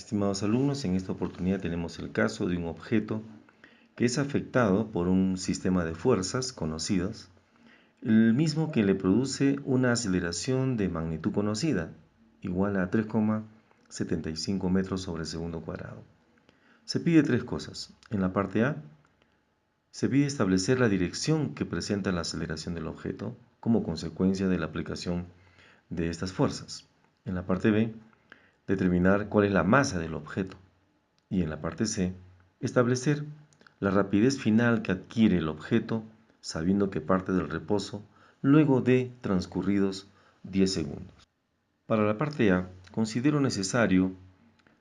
Estimados alumnos, en esta oportunidad tenemos el caso de un objeto que es afectado por un sistema de fuerzas conocidas, el mismo que le produce una aceleración de magnitud conocida, igual a 3,75 metros sobre segundo cuadrado. Se pide tres cosas. En la parte A, se pide establecer la dirección que presenta la aceleración del objeto como consecuencia de la aplicación de estas fuerzas. En la parte B, determinar cuál es la masa del objeto. Y en la parte C, establecer la rapidez final que adquiere el objeto sabiendo que parte del reposo luego de transcurridos 10 segundos. Para la parte A, considero necesario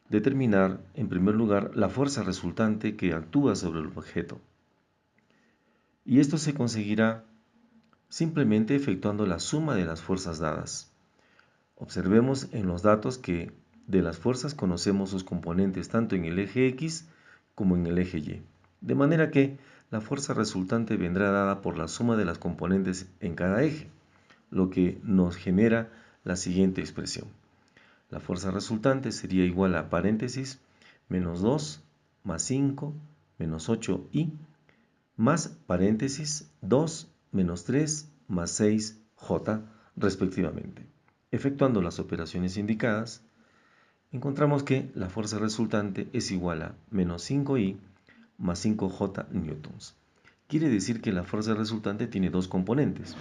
determinar, en primer lugar, la fuerza resultante que actúa sobre el objeto. Y esto se conseguirá simplemente efectuando la suma de las fuerzas dadas. Observemos en los datos que de las fuerzas conocemos sus componentes tanto en el eje X como en el eje Y. De manera que la fuerza resultante vendrá dada por la suma de las componentes en cada eje, lo que nos genera la siguiente expresión. La fuerza resultante sería igual a paréntesis menos 2 más 5 menos 8i más paréntesis 2 menos 3 más 6j respectivamente. Efectuando las operaciones indicadas, encontramos que la fuerza resultante es igual a menos 5i más 5j newtons. Quiere decir que la fuerza resultante tiene dos componentes,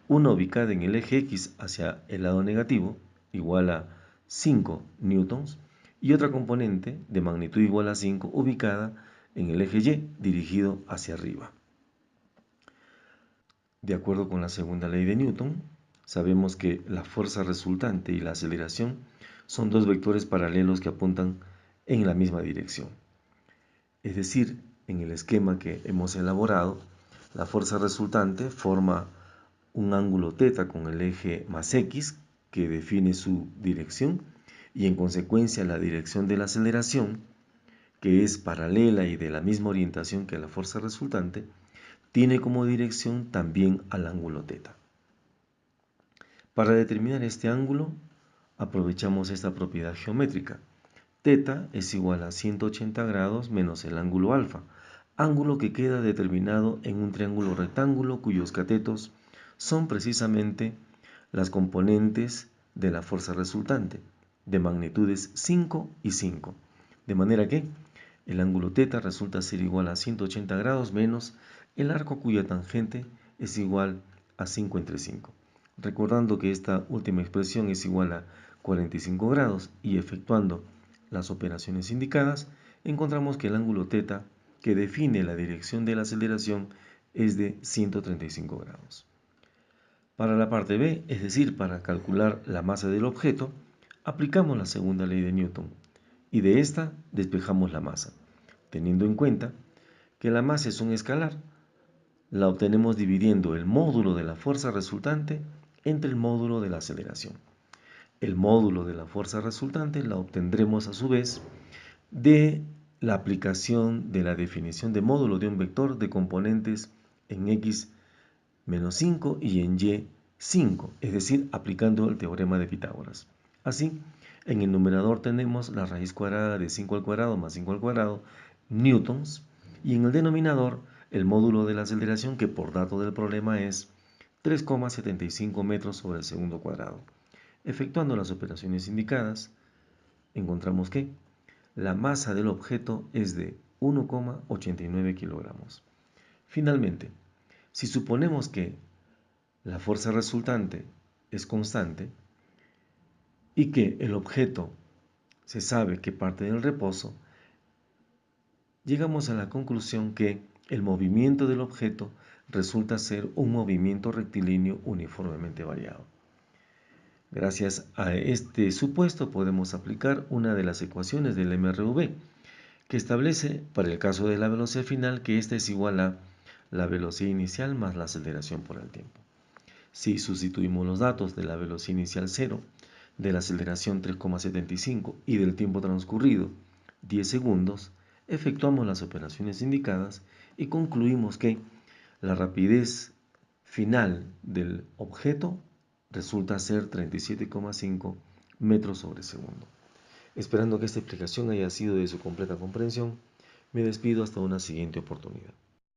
una ubicada en el eje X hacia el lado negativo, igual a 5 newtons, y otra componente de magnitud igual a 5 ubicada en el eje Y dirigido hacia arriba. De acuerdo con la segunda ley de Newton, sabemos que la fuerza resultante y la aceleración son dos vectores paralelos que apuntan en la misma dirección. Es decir, en el esquema que hemos elaborado, la fuerza resultante forma un ángulo θ con el eje más x que define su dirección y en consecuencia la dirección de la aceleración, que es paralela y de la misma orientación que la fuerza resultante, tiene como dirección también al ángulo θ. Para determinar este ángulo, aprovechamos esta propiedad geométrica. Θ es igual a 180 grados menos el ángulo alfa, ángulo que queda determinado en un triángulo rectángulo cuyos catetos son precisamente las componentes de la fuerza resultante, de magnitudes 5 y 5. De manera que el ángulo θ resulta ser igual a 180 grados menos el arco cuya tangente es igual a 5 entre 5. Recordando que esta última expresión es igual a 45 grados y efectuando las operaciones indicadas, encontramos que el ángulo θ que define la dirección de la aceleración es de 135 grados. Para la parte B, es decir, para calcular la masa del objeto, aplicamos la segunda ley de Newton y de esta despejamos la masa, teniendo en cuenta que la masa es un escalar. La obtenemos dividiendo el módulo de la fuerza resultante entre el módulo de la aceleración. El módulo de la fuerza resultante la obtendremos a su vez de la aplicación de la definición de módulo de un vector de componentes en x menos 5 y en y 5, es decir, aplicando el teorema de Pitágoras. Así, en el numerador tenemos la raíz cuadrada de 5 al cuadrado más 5 al cuadrado newtons y en el denominador el módulo de la aceleración que por dato del problema es 3,75 metros sobre el segundo cuadrado. Efectuando las operaciones indicadas, encontramos que la masa del objeto es de 1,89 kilogramos. Finalmente, si suponemos que la fuerza resultante es constante y que el objeto se sabe que parte del reposo, llegamos a la conclusión que el movimiento del objeto resulta ser un movimiento rectilíneo uniformemente variado. Gracias a este supuesto podemos aplicar una de las ecuaciones del MRV, que establece para el caso de la velocidad final que esta es igual a la velocidad inicial más la aceleración por el tiempo. Si sustituimos los datos de la velocidad inicial 0, de la aceleración 3,75 y del tiempo transcurrido 10 segundos, efectuamos las operaciones indicadas y concluimos que la rapidez final del objeto resulta ser 37,5 metros sobre segundo. Esperando que esta explicación haya sido de su completa comprensión, me despido hasta una siguiente oportunidad.